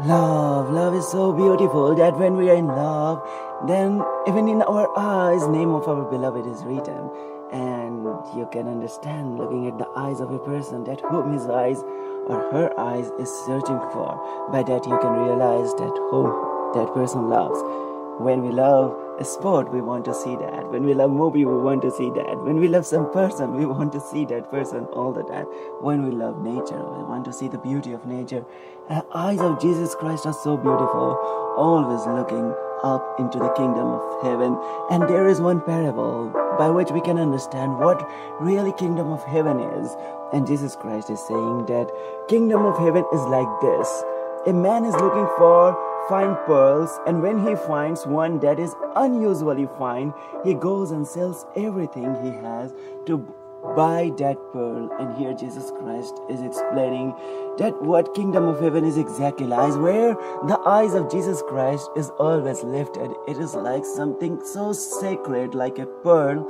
Love is so beautiful that when we are in love, then even in our eyes, name of our beloved is written. And you can understand looking at the eyes of a person that whom his eyes or her eyes is searching for. By that you can realize that whom that person loves. When we love a sport, we want to see that. When we love movie, we want to see that. When we love some person, we want to see that person all the time. When we love nature, we want to see the beauty of nature. The eyes of Jesus Christ are so beautiful, always looking up into the kingdom of heaven. And there is one parable by which we can understand what really kingdom of heaven is. And Jesus Christ is saying that kingdom of heaven is like this. A man is looking for fine pearls, and when he finds one that is unusually fine, he goes and sells everything he has to buy that pearl. And here Jesus Christ is explaining that what kingdom of heaven is exactly lies, where the eyes of Jesus Christ is always lifted. It is like something so sacred, like a pearl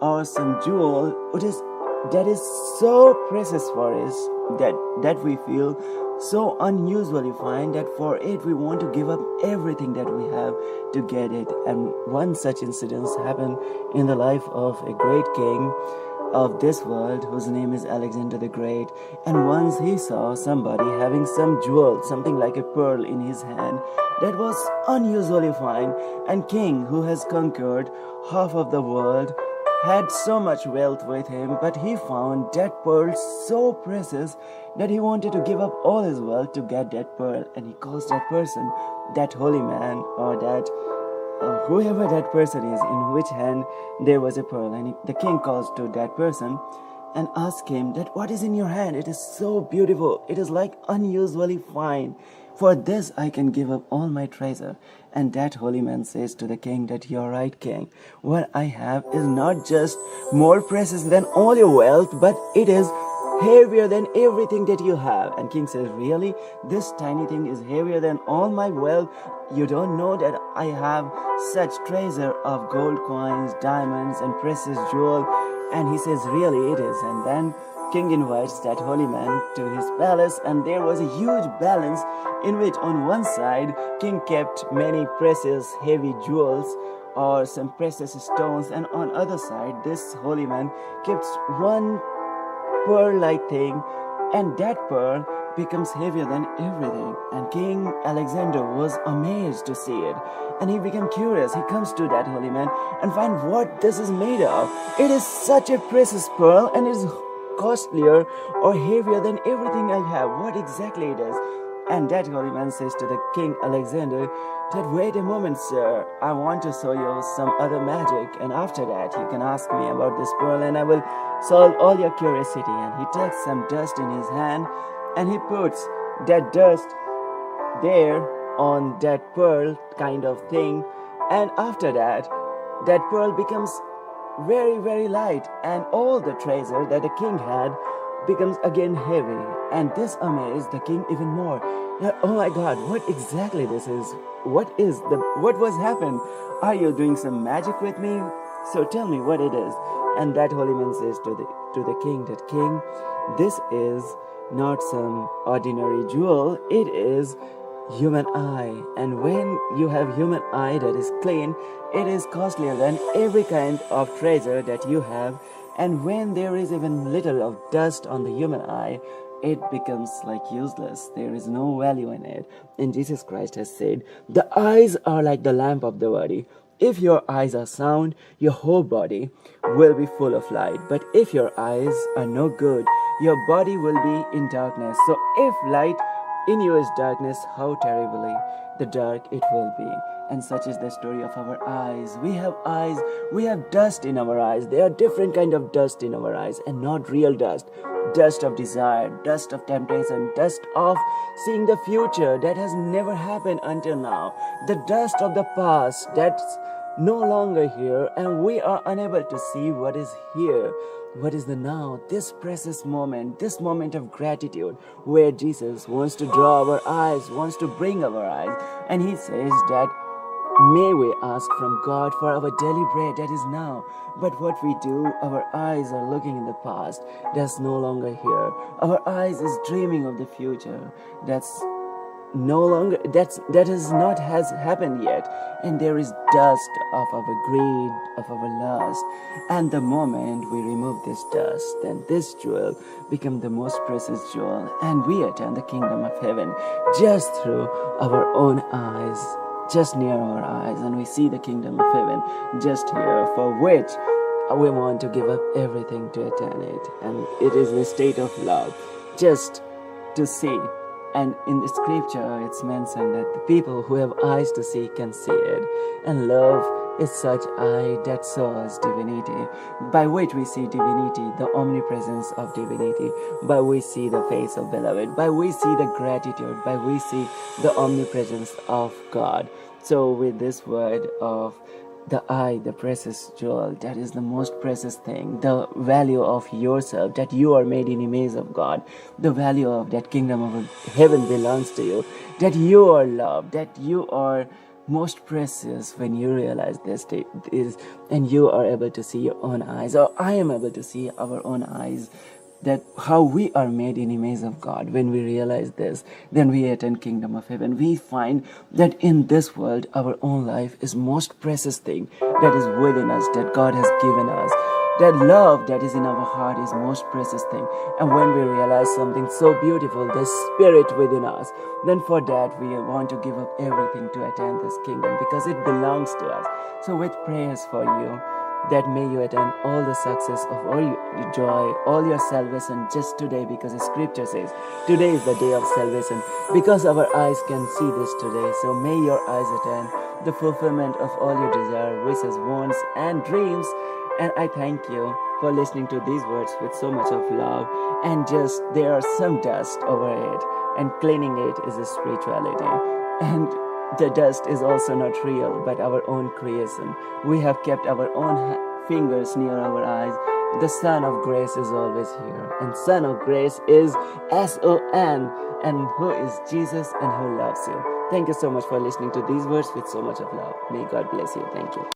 or some jewel that is so precious for us that we feel so unusually fine that for it we want to give up everything that we have to get it. And one such incident happened in the life of a great king of this world whose name is Alexander the Great. And once he saw somebody having some jewel, something like a pearl in his hand that was unusually fine. And king who has conquered half of the world had so much wealth with him, but he found that pearl so precious that he wanted to give up all his wealth to get that pearl. And he calls that person, that holy man, or that whoever that person is, in which hand there was a pearl. And the king calls to that person and asks him that what is in your hand? It is so beautiful. It is like unusually fine. For this I can give up all my treasure. And that holy man says to the king that you're right, king. What I have is not just more precious than all your wealth, but it is heavier than everything that you have. And king says, really? This tiny thing is heavier than all my wealth? You don't know that I have such treasure of gold coins, diamonds, and precious jewel. And he says, really it is. And then king invites that holy man to his palace, and there was a huge balance in which on one side king kept many precious heavy jewels or some precious stones, and on other side this holy man kept one pearl-like thing, and that pearl becomes heavier than everything. And King Alexander was amazed to see it, and he became curious. He comes to that holy man and finds what this is made of. It is such a precious pearl, and it is costlier or heavier than everything I have. What exactly it is? And that holy man says to the King Alexander that, wait a moment, sir, I want to show you some other magic, and after that you can ask me about this pearl and I will solve all your curiosity. And he takes some dust in his hand and he puts that dust there on that pearl kind of thing, and after that that pearl becomes very, very light, and all the treasure that the king had becomes again heavy. And this amazed the king even more. That, oh my God, what exactly this is? What was happened? Are you doing some magic with me? So tell me what it is. And that holy man says to the king that, king, this is not some ordinary jewel, it is human eye. And when you have human eye that is clean, it is costlier than every kind of treasure that you have. And when there is even little of dust on the human eye, it becomes like useless. There is no value in it. And Jesus Christ has said, the eyes are like the lamp of the body. If your eyes are sound, your whole body will be full of light. But if your eyes are no good, your body will be in darkness. So if light in you is darkness, how terribly the dark it will be. And such is the story of our eyes. We have eyes, we have dust in our eyes. There are different kind of dust in our eyes, and not real dust. Dust of desire, dust of temptation, dust of seeing the future that has never happened until now. The dust of the past that's no longer here, and we are unable to see what is here. What is the now? This precious moment, this moment of gratitude, where Jesus wants to draw our eyes, wants to bring our eyes. And he says that, may we ask from God for our daily bread that is now. But what we do, our eyes are looking in the past, that's no longer here. Our eyes is dreaming of the future, that's no longer, that is not has happened yet, and there is dust of our greed, of our lust. And the moment we remove this dust, then this jewel become the most precious jewel, and we attain the kingdom of heaven just through our own eyes, just near our eyes, and we see the kingdom of heaven just here, for which we want to give up everything to attain it. And it is a state of love just to see. And in the scripture it's mentioned that the people who have eyes to see can see it, and love is such eye that shows divinity, by which we see divinity, the omnipresence of divinity, by we see the face of beloved, by we see the gratitude, by we see the omnipresence of God. So with this word of the eye, the precious jewel, that is the most precious thing, the value of yourself, that you are made in image of God, the value of that kingdom of heaven belongs to you, that you are loved, that you are most precious. When you realize this is, and you are able to see your own eyes, or I am able to see our own eyes, that how we are made in image of God. When we realize this, then we attain kingdom of heaven. We find that in this world our own life is most precious thing that is within us, that God has given us. That love that is in our heart is most precious thing. And when we realize something so beautiful, the spirit within us, then for that we want to give up everything to attain this kingdom, because it belongs to us. So with prayers for you, that may you attain all the success of all your joy, all your salvation just today, because the scripture says today is the day of salvation, because our eyes can see this today. So may your eyes attain the fulfillment of all your desire, wishes, wants and dreams. And I thank you for listening to these words with so much of love, and just there are some dust over it, and cleaning it is a spirituality. And the dust is also not real, but our own creation. We have kept our own fingers near our eyes. The Son of Grace is always here, and Son of Grace is S-O-N, and who is Jesus and who loves you. Thank you so much for listening to these words with so much of love. May God bless you. Thank you.